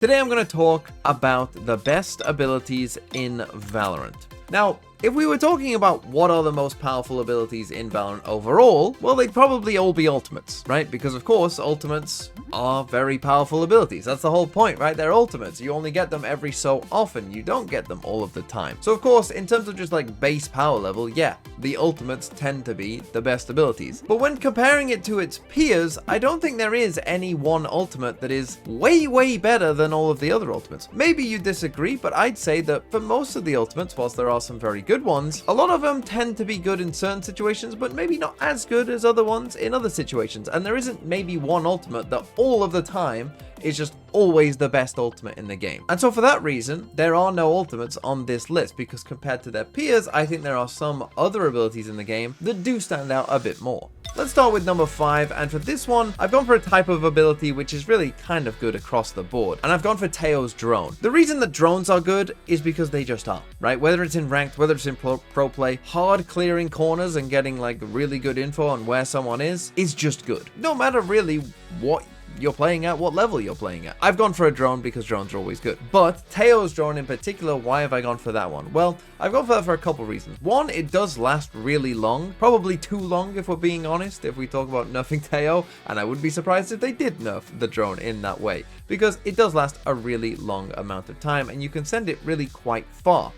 Today I'm going to talk about the best abilities in Valorant. Now, if we were talking about what are the most powerful abilities in Valorant overall, well, they'd probably all be ultimates, right? Because of course, ultimates are very powerful abilities. That's the whole point, right? They're ultimates. You only get them every so often. You don't get them all of the time. So of course, in terms of just like base power level, yeah, the ultimates tend to be the best abilities. But when comparing it to its peers, I don't think there is any one ultimate that is way better than all of the other ultimates. Maybe you disagree, but I'd say that for most of the ultimates, whilst there are some very good ones, a lot of them tend to be good in certain situations, but maybe not as good as other ones in other situations. And there isn't maybe one ultimate that all of the time is just always the best ultimate in the game. And so for that reason, there are no ultimates on this list, because compared to their peers, I think there are some other abilities in the game that do stand out a bit more. Let's start with number 5, and for this one, I've gone for a type of ability which is really kind of good across the board, and I've gone for Teaos Drone. The reason that drones are good is because they just are, right? Whether it's in ranked, whether it's in pro play, hard clearing corners and getting like really good info on where someone is just good. No matter really what you're playing at, what level you're playing at. I've gone for a drone because drones are always good. But Teaos Drone in particular, why have I gone for that one? Well, I've gone for that for a couple reasons. One, it does last really long, probably too long if we're being honest, if we talk about nerfing Teo, and I wouldn't be surprised if they did nerf the drone in that way, because it does last a really long amount of time and you can send it really quite far.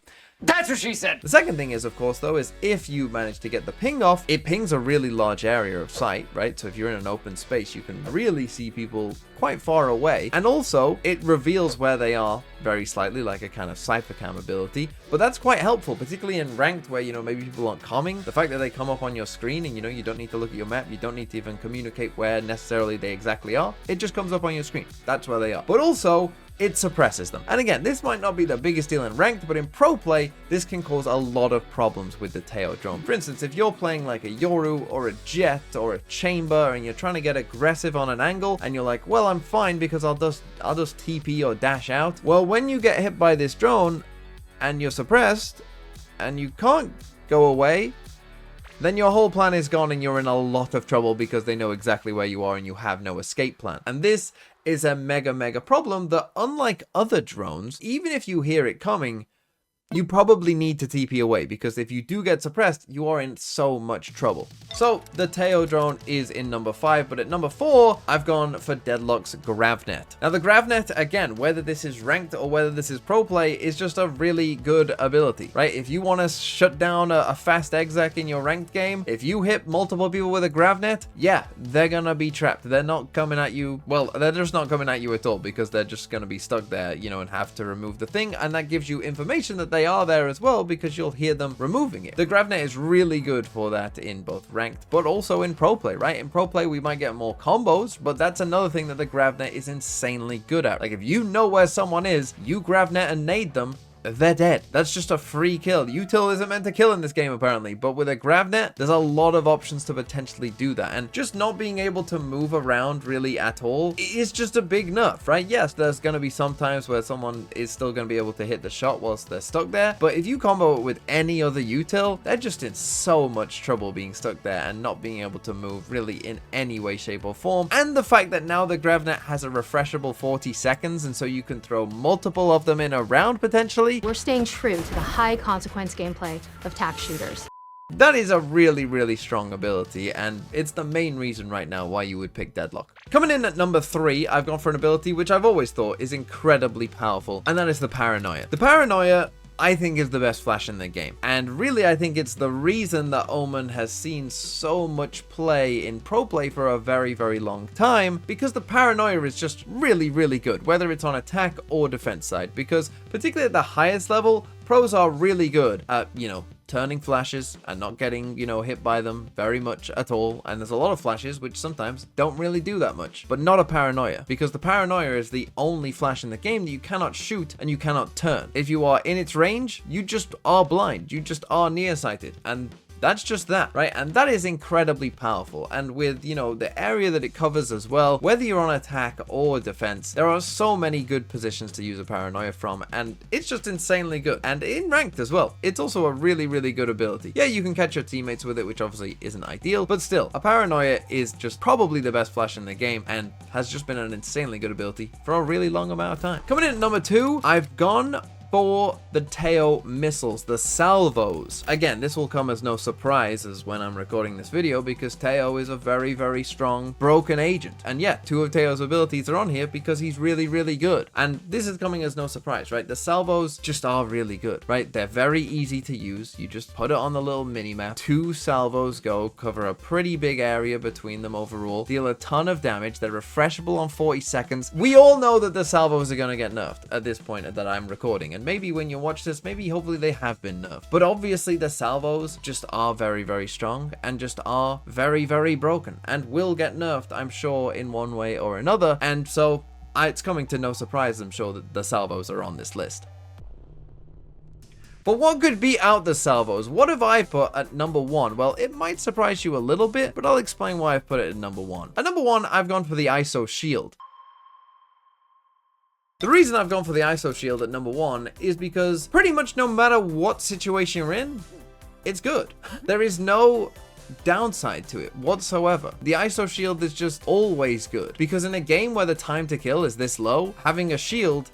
That's what she said! The second thing is, of course, though, is if you manage to get the ping off, it pings a really large area of sight, right? So if you're in an open space, you can really see people quite far away. And also, it reveals where they are very slightly, like a kind of cypher cam ability. But that's quite helpful, particularly in ranked where, you know, maybe people aren't coming. The fact that they come up on your screen and, you know, you don't need to look at your map, you don't need to even communicate where necessarily they exactly are. It just comes up on your screen. That's where they are. But also, it suppresses them. And again, this might not be the biggest deal in ranked, but in pro play, this can cause a lot of problems with the Teaos Drone. For instance, if you're playing like a Yoru or a Jet or a Chamber and you're trying to get aggressive on an angle and you're like, well, I'm fine because I'll just TP or dash out. Well, when you get hit by this drone and you're suppressed and you can't go away, then your whole plan is gone and you're in a lot of trouble because they know exactly where you are and you have no escape plan. And this is a mega problem that, unlike other drones, even if you hear it coming, you probably need to TP away, because if you do get suppressed, you are in so much trouble. So the Teaos Drone is in number 5, but at number 4, I've gone for Deadlock's Grabet. Now the Grabet, again, whether this is ranked or whether this is pro play, is just a really good ability, right? If you want to shut down a fast exec in your ranked game, if you hit multiple people with a Grabet, yeah, they're gonna be trapped. They're not coming at you, well, they're just not coming at you at all, because they're just gonna be stuck there, you know, and have to remove the thing, and that gives you information that they are there as well, because you'll hear them removing it. The Grabet is really good for that in both ranked but also in pro play, right? In pro play we might get more combos, but that's another thing that the Grabet is insanely good at. Like if you know where someone is, you Grabet and nade them, they're dead. That's just a free kill. Util isn't meant to kill in this game apparently, but with a Grabet, there's a lot of options to potentially do that, and just not being able to move around really at all is just a big nerf, right? Yes, there's going to be some times where someone is still going to be able to hit the shot whilst they're stuck there, but if you combo it with any other util, they're just in so much trouble being stuck there and not being able to move really in any way, shape or form. And the fact that now the Grabet has a refreshable 40 seconds, and so you can throw multiple of them in a round potentially. We're staying true to the high consequence gameplay of TAC shooters. That is a really strong ability, and it's the main reason right now why you would pick Deadlock. Coming in at number 3, I've gone for an ability which I've always thought is incredibly powerful, and that is the Paranoia. The Paranoia, I think, is the best flash in the game, and really I think it's the reason that Omen has seen so much play in pro play for a very long time, because the Paranoia is just really good, whether it's on attack or defense side, because particularly at the highest level, pros are really good at, you know, turning flashes and not getting, you know, hit by them very much at all. And there's a lot of flashes which sometimes don't really do that much, but not a Paranoia, because the Paranoia is the only flash in the game that you cannot shoot and you cannot turn. If you are in its range, you just are blind, you just are nearsighted, and That's just that, right? And that is incredibly powerful. And with, you know, the area that it covers as well, whether you're on attack or defense, there are so many good positions to use a Paranoia from, and it's just insanely good. And in ranked as well, it's also a really, really good ability. Yeah, you can catch your teammates with it, which obviously isn't ideal, but still, a Paranoia is just probably the best flash in the game and has just been an insanely good ability for a really long amount of time. Coming in at number 2, I've gone for the Teaos missiles, the Salvos. Again, this will come as no surprise as when I'm recording this video, because Teaos is a very, very strong broken agent. And yeah, 2 of Teaos' abilities are on here because he's really, really good. And this is coming as no surprise, right? The Salvos just are really good, right? They're very easy to use. You just put it on the little mini-map. 2 Salvos go, cover a pretty big area between them overall, deal a ton of damage. They're refreshable on 40 seconds. We all know that the Salvos are going to get nerfed at this point that I'm recording. And maybe when you watch this, maybe hopefully they have been nerfed. But obviously the Salvos just are very, very strong and just are very, very broken and will get nerfed, I'm sure, in one way or another. And so it's coming to no surprise, I'm sure, that the Salvos are on this list. But what could beat out the Salvos? What have I put at number 1? Well, it might surprise you a little bit, but I'll explain why I've put it at number 1. At number 1, I've gone for the ISO shield. The reason I've gone for the ISO shield at number 1 is because pretty much no matter what situation you're in, it's good. There is no downside to it whatsoever. The ISO shield is just always good, because in a game where the time to kill is this low, having a shield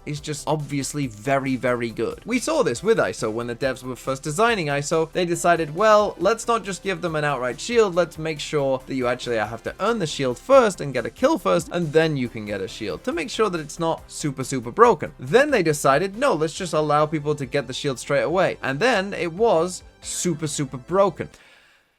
is just obviously very, very good. We saw this with ISO when the devs were first designing ISO. They decided, well, let's not just give them an outright shield, let's make sure that you actually have to earn the shield first and get a kill first, and then you can get a shield, to make sure that it's not super, super broken. Then they decided, no, let's just allow people to get the shield straight away. And then it was super, super broken.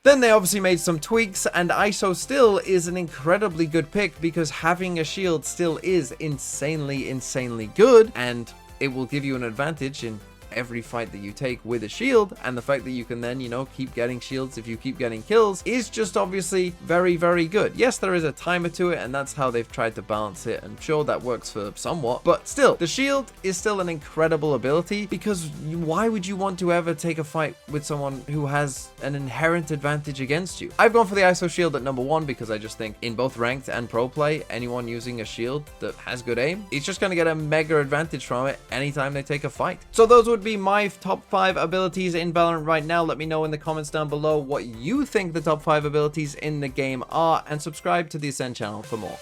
Then they obviously made some tweaks, and ISO still is an incredibly good pick because having a shield still is insanely, insanely good, and it will give you an advantage in every fight that you take with a shield. And the fact that you can then, you know, keep getting shields if you keep getting kills is just obviously very, very good. Yes, there is a timer to it, and that's how they've tried to balance it, and sure, that works for somewhat, but still, the shield is still an incredible ability, because why would you want to ever take a fight with someone who has an inherent advantage against you? I've gone for the ISO shield at number 1 because I just think in both ranked and pro play, anyone using a shield that has good aim is just going to get a mega advantage from it anytime they take a fight. So those would be my top 5 abilities in Valorant right now. Let me know in the comments down below what you think the top 5 abilities in the game are, and subscribe to the Acend channel for more.